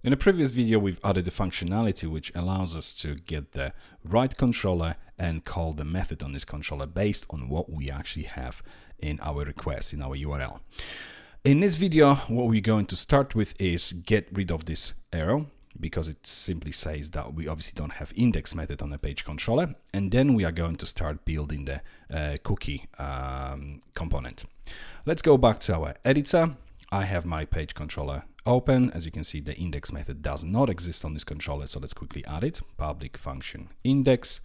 In a previous video, we've added a functionality which allows us to get the right controller and call the method on this controller based on what we actually have in our request, in our URL. In this video, what we're going to start with is get rid of this arrow, because it simply says that we obviously don't have index method on the page controller. And then we are going to start building the cookie component. Let's go back to our editor. I have my page controller open. As you can see, the index method does not exist on this controller, so let's quickly add it. Public function index.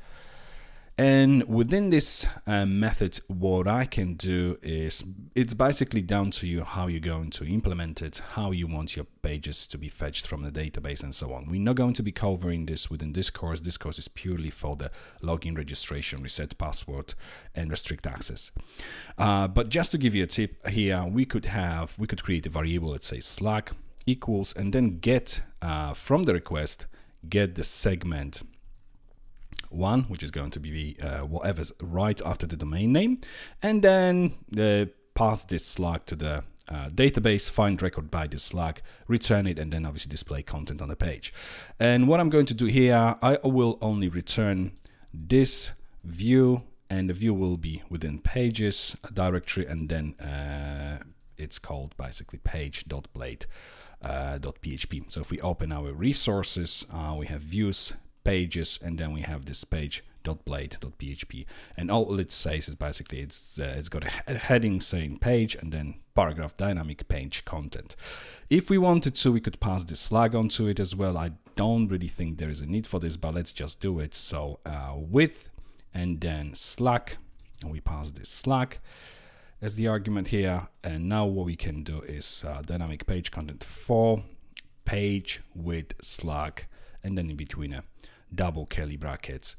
And within this method, what I can do is, it's basically down to you how you're going to implement it, how you want your pages to be fetched from the database and so on. We're not going to be covering this within this course. This course is purely for the login, registration, reset password, and restrict access. But just to give you a tip here, we could create a variable, let's say Slack equals, and then get from the request, get the segment one, which is going to be whatever's right after the domain name, and then pass this Slack to the database, find record by this Slack, return it, and then obviously display content on the page. And what I'm going to do here, I will only return this view, and the view will be within pages directory, and then it's called basically page.blade.php. So if we open our resources, we have views, pages, and then we have this page.blade.php, and all it says is basically it's got a heading saying page and then paragraph dynamic page content. If we wanted to, we could pass this Slack onto it as well. I don't really think there is a need for this, but let's just do it. So with and then Slack, and we pass this Slack as the argument here. And now what we can do is dynamic page content for page with Slack, and then in between a double curly brackets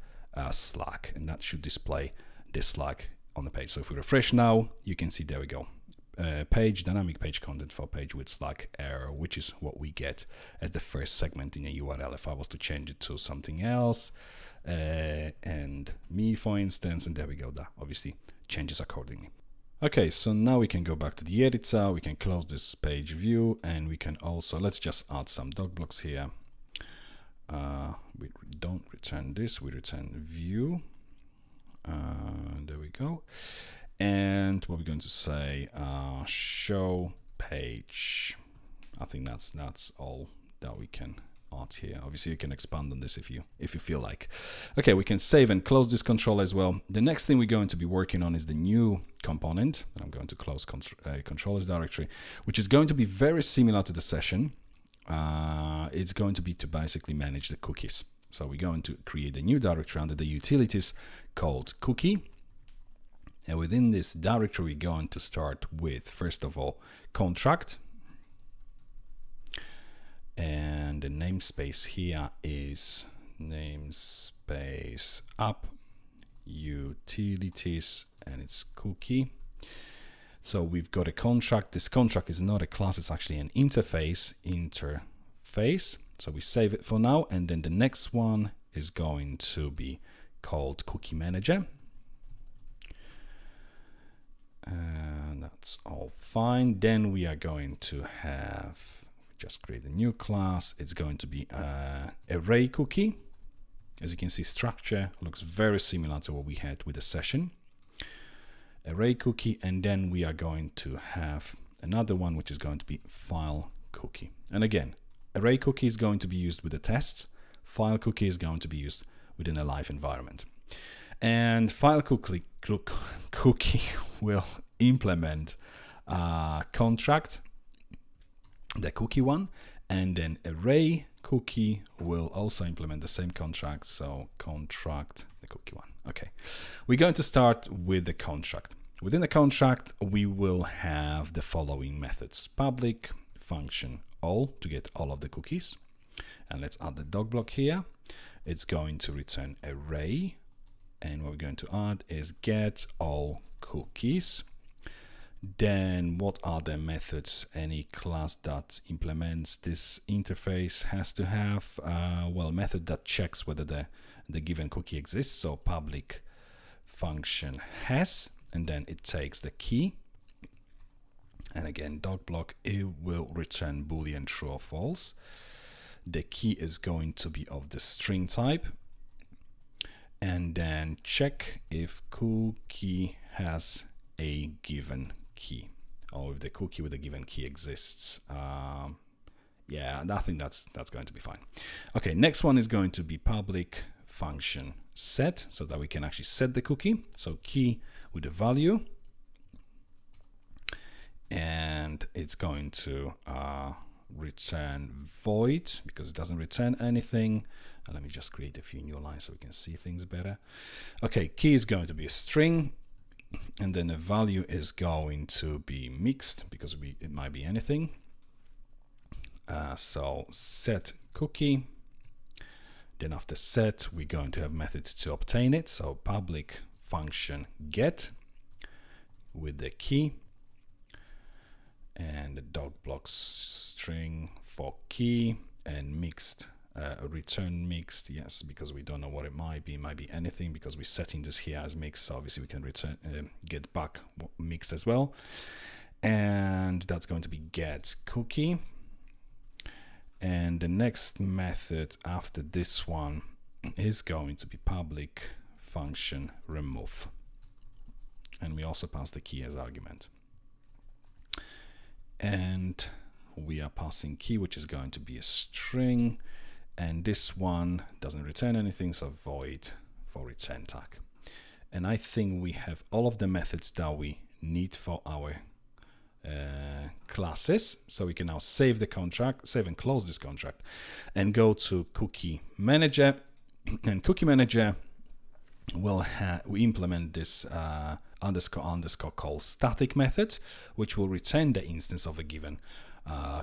Slack, and that should display this Slack on the page. So if we refresh now, you can see there we go, page dynamic page content for page with Slack error, which is what we get as the first segment in a URL. If I was to change it to something else, and me for instance, and there we go, that obviously changes accordingly. Okay, so now we can go back to the editor, we can close this page view, and we can also, let's just add some doc blocks here. We don't return this, we return view. There we go. And what we're going to say, show page. I think that's all that we can add here. Obviously you can expand on this if you feel like. Okay, we can save and close this controller as well. The next thing we're going to be working on is the new component. And I'm going to close controllers directory, which is going to be very similar to the session. It's going to be to basically manage the cookies. So we're going to create a new directory under the utilities called cookie. And within this directory, we're going to start with, first of all, contract. And the namespace here is namespace up utilities, and it's cookie. So we've got a contract. This contract is not a class, it's actually an interface. So we save it for now, and then the next one is going to be called cookie manager. And that's all fine. Then we are going to have, just create a new class. It's going to be array cookie. As you can see, structure looks very similar to what we had with the session. Array cookie, and then we are going to have another one which is going to be file cookie. And again, array cookie is going to be used with the tests, file cookie is going to be used within a live environment. And file cookie will implement contract, the cookie one, and then array cookie will also implement the same contract, so contract, the cookie one. Okay, we're going to start with the contract. Within the contract, we will have the following methods: public function all to get all of the cookies. And let's add the doc block here. It's going to return array. And what we're going to add is get all cookies. Then what are the methods? Any class that implements this interface has to have, well, method that checks whether the given cookie exists. So public function has, and then it takes the key. And again, doc block, it will return Boolean true or false. The key is going to be of the string type. And then check if cookie has a given key, or if the cookie with a given key exists. Yeah, I think that's going to be fine. Okay, next one is going to be public function set, so that we can actually set the cookie. So key with a value, and it's going to return void because it doesn't return anything. And let me just create a few new lines so we can see things better. Okay, key is going to be a string, and then the value is going to be mixed because it might be anything. So set cookie. Then after set, we're going to have methods to obtain it. So public function get with the key, and the dog blocks string for key, and mixed, return mixed, yes, because we don't know what it might be. It might be anything because we're setting this here as mixed. So obviously we can return, get back mixed as well. And that's going to be get cookie. And the next method after this one is going to be public function remove. And we also pass the key as argument. And we are passing key, which is going to be a string. And this one doesn't return anything, so void for return tag. And I think we have all of the methods that we need for our classes. So we can now save the contract, save and close this contract, and go to cookie manager. And cookie manager will we implement this underscore call static method, which will return the instance of a given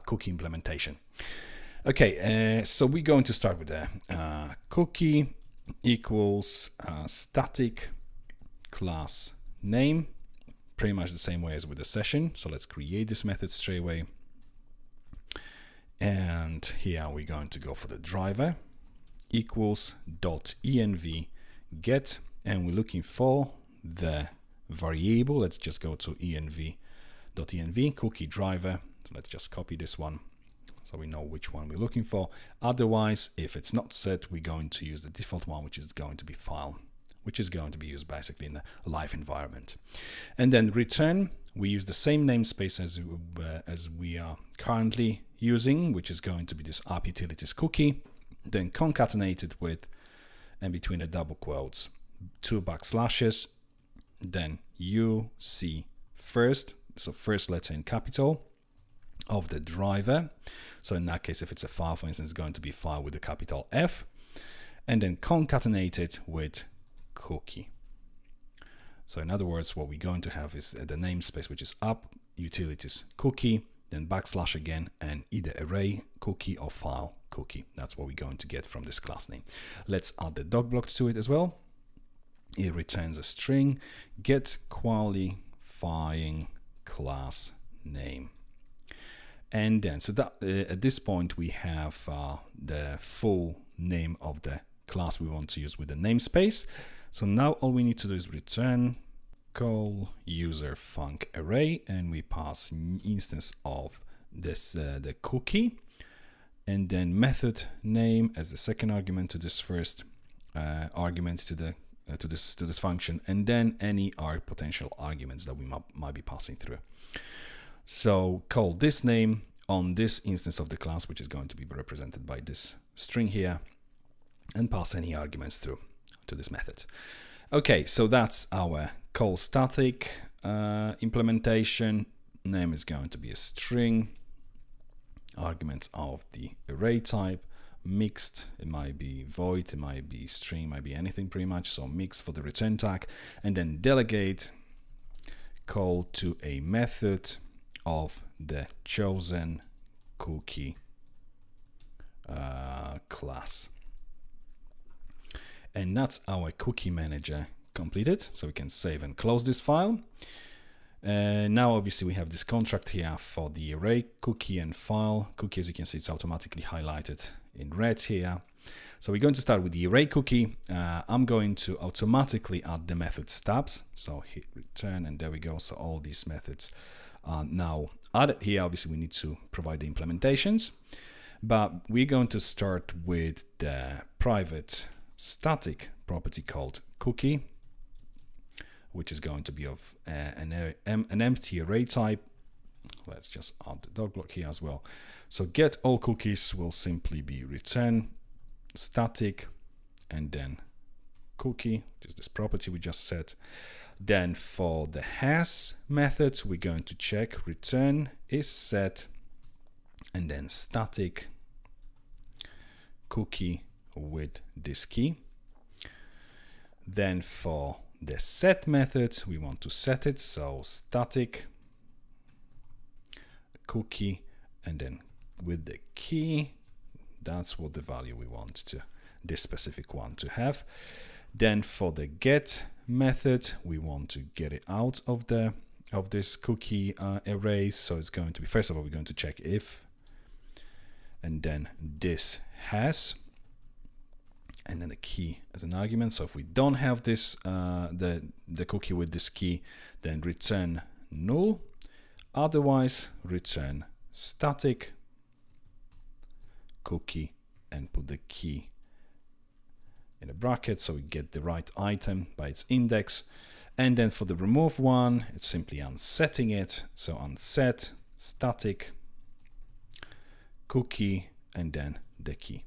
cookie implementation. Okay, so we're going to start with the cookie equals static class name, pretty much the same way as with the session. So let's create this method straight away. And here we're going to go for the driver equals .env get, and we're looking for the variable. Let's just go to env.env cookie driver. So let's just copy this one so we know which one we're looking for. Otherwise, if it's not set, we're going to use the default one, which is going to be file, which is going to be used basically in the live environment. And then return, we use the same namespace as we are currently using, which is going to be this app utilities cookie, then concatenated with, and between the double quotes, 2 backslashes, then UC first, so first letter in capital of the driver. So in that case, if it's a file, for instance, it's going to be file with a capital F, and then concatenated with cookie. So in other words, what we're going to have is the namespace, which is app utilities cookie, then backslash again, and either array cookie or file cookie. That's what we're going to get from this class name. Let's add the dog blocks to it as well. It returns a string, get qualifying class name. And then, so that at this point, we have the full name of the class we want to use with the namespace. So now all we need to do is return call user func array, and we pass instance of this the cookie, and then method name as the second argument to this first argument to the to this function, and then any potential arguments that we might be passing through. So call this name on this instance of the class, which is going to be represented by this string here, and pass any arguments through to this method. Okay, so that's our call static implementation. Name is going to be a string, arguments of the array type, mixed, it might be void, it might be string, it might be anything pretty much, so mixed for the return tag, and then delegate call to a method of the chosen cookie class. And that's our cookie manager completed, so we can save and close this file. Now obviously we have this contract here for the array cookie and file cookie. As you can see, it's automatically highlighted in red here. So we're going to start with the array cookie. I'm going to automatically add the method stubs, so hit return, and there we go. So all these methods are now added here. Obviously we need to provide the implementations. But we're going to start with the private static property called cookie, which is going to be of an empty array type. Let's just add the dog block here as well. So get all cookies will simply be return static and then cookie, which is this property we just set. Then for the has method, we're going to check return is set and then static cookie with this key. Then for the set method, we want to set it, so static cookie and then with the key. That's what the value we want to this specific one to have. Then for the get method, we want to get it out of this cookie array. So it's going to be, first of all, we're going to check if, and then this has, and then the key as an argument. So if we don't have this, the cookie with this key, then return null. Otherwise, return static cookie and put the key in a bracket so we get the right item by its index. And then for the remove one, it's simply unsetting it. So unset static cookie and then the key.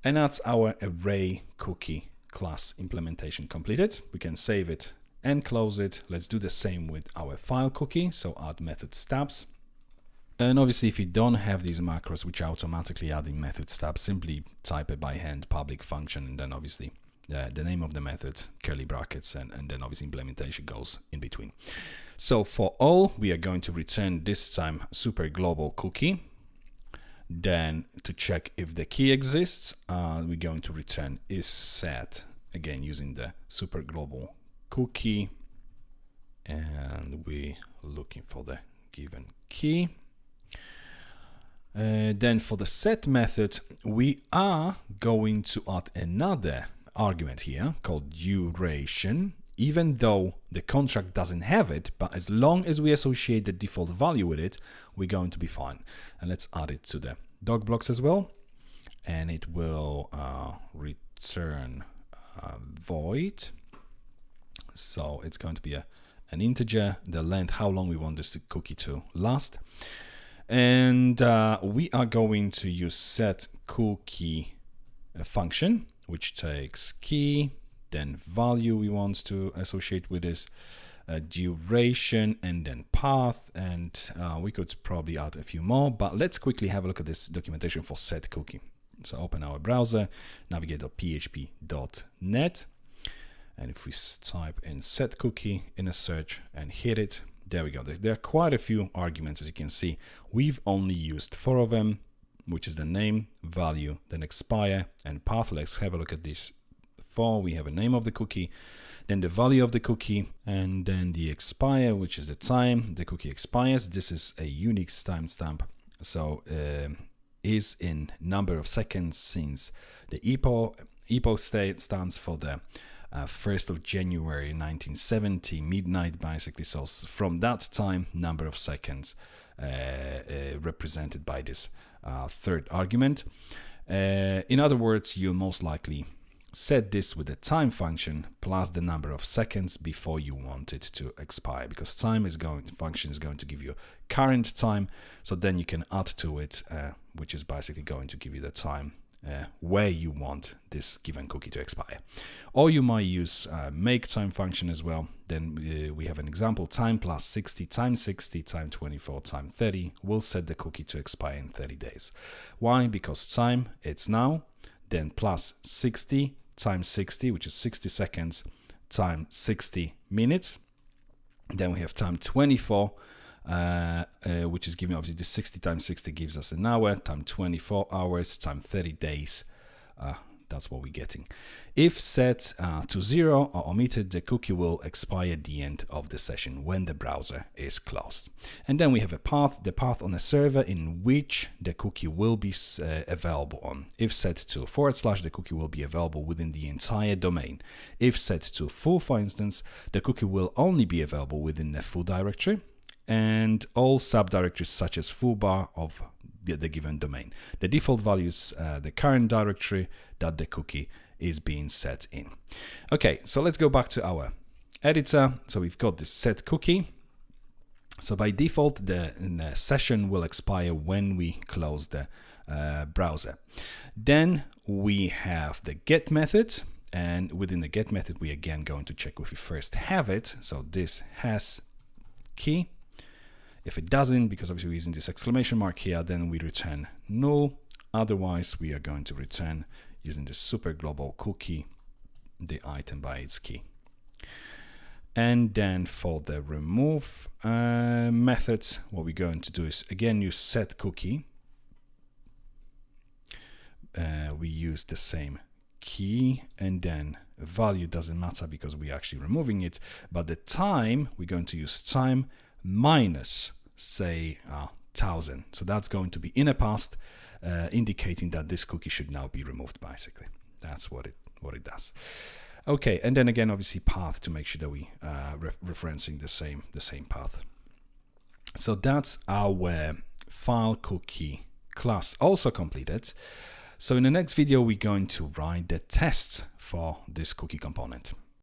And that's our array cookie class implementation completed. We can save it and close it. Let's do the same with our file cookie. So add method stubs. And obviously, if you don't have these macros which are automatically adding method stubs, simply type it by hand, public function, and then obviously the name of the method, curly brackets, and then obviously implementation goes in between. So for all, we are going to return this time super global cookie. Then to check if the key exists, we're going to return is set, again using the super global cookie, and we're looking for the given key. Then for the set method, we are going to add another argument here called duration, even though the contract doesn't have it, but as long as we associate the default value with it, we're going to be fine. And let's add it to the dog blocks as well. And it will return void. So it's going to be an integer, the length, how long we want this cookie to last. And we are going to use set cookie function, which takes key, then value we want to associate with this, duration, and then path. And we could probably add a few more, but let's quickly have a look at this documentation for set cookie. So open our browser, navigate.php.net. And if we type in set cookie in a search and hit it, there we go. There are quite a few arguments, as you can see. We've only used 4 of them, which is the name, value, then expire, and path. Let's have a look at these 4. We have a name of the cookie, then the value of the cookie, and then the expire, which is the time the cookie expires. This is a Unix timestamp, so is in number of seconds, since the epoch state stands for the 1st of January 1970, midnight basically. So from that time, number of seconds represented by this third argument. In other words, you'll most likely set this with a time function plus the number of seconds before you want it to expire, because function is going to give you current time. So then you can add to it, which is basically going to give you the time where you want this given cookie to expire. Or you might use make time function as well. Then we have an example, time plus 60 times 60 times 24 times 30 will set the cookie to expire in 30 days. Why? Because time, it's now, then plus 60 times 60, which is 60 seconds, times 60 minutes. Then we have time 24, which is giving, obviously, the 60 times 60 gives us an hour, time 24 hours, time 30 days. That's what we're getting. If set to 0 or omitted, the cookie will expire at the end of the session when the browser is closed. And then we have a path, the path on a server in which the cookie will be available on. If set to / the cookie will be available within the entire domain. If set to full, for instance, the cookie will only be available within the full directory, and all subdirectories such as full bar of the given domain. The default value is the current directory that the cookie is being set in. Okay, so let's go back to our editor. So we've got this set cookie. So by default, the session will expire when we close the browser. Then we have the get method, and within the get method, we again going to check if we first have it. So this has key. If it doesn't, because obviously we're using this exclamation mark here, then we return null. Otherwise, we are going to return using the super global cookie, the item by its key. And then for the remove method, what we're going to do is again use set cookie. We use the same key, and then value doesn't matter because we're actually removing it, but the time, we're going to use time minus, say, 1000. So that's going to be in a past, indicating that this cookie should now be removed, basically. That's what it does. Okay, and then again, obviously path to make sure that we referencing the same path. So that's our file cookie class also completed. So in the next video, we're going to write the tests for this cookie component.